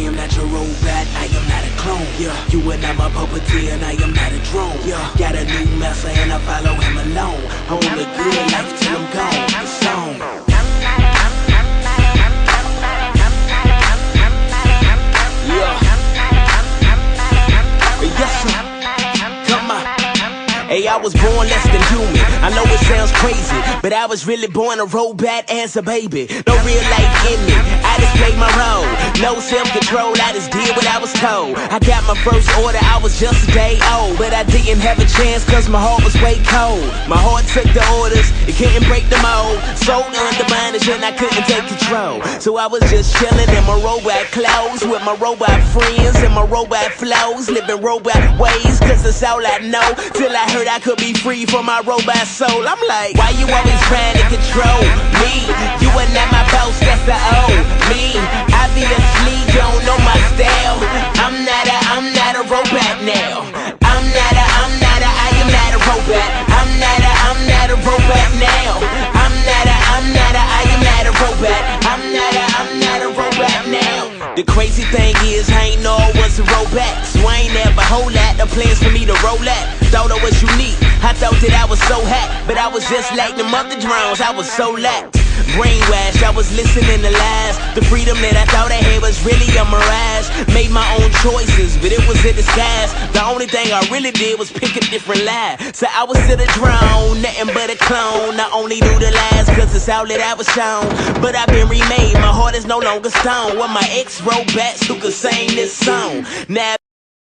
am not your robot, I am not a clone. Yeah, you are not my puppeteer and I am not a drone. Yeah, got a new master and I follow him alone. I want the good life till I'm gone. The song. Hey, I was born less than human. I know it sounds crazy, but I was really born a robot as a baby. No real life in me, I just played my role. No self-control, I just did what I was told. I got my first order, I was just a day old. But I didn't have a chance cause my heart was way cold. My heart took the orders, it couldn't break the mold. So undermined and I couldn't take control. So I was just chilling in my robot clothes with my robot friends and my robot flows. Living robot ways cause that's all I know. Till I heard I could be free from my robot soul. I'm like, why you always trying to control me? You are not my boss, that's the old me. Obviously you don't know my style. I'm not a robot now. I am not a robot. I'm not a robot now. I am not a robot. I'm not a robot now. The crazy thing is I ain't know I was a robot. So I ain't never whole lot of plans for me to roll at. Thought I was unique, I thought that I was so hot. But I was just like them other drones, I was so lax. Brainwashed, I was listening to lies. The freedom that I thought I had was really a mirage. Made my own choices, but it was a disguise. The only thing I really did was pick a different lie. So I was still a drone, nothing but a clone. I only knew the lies cause it's all that I was shown. But I've been remade, my heart is no longer stone. With my ex-robots who could sing this song. Now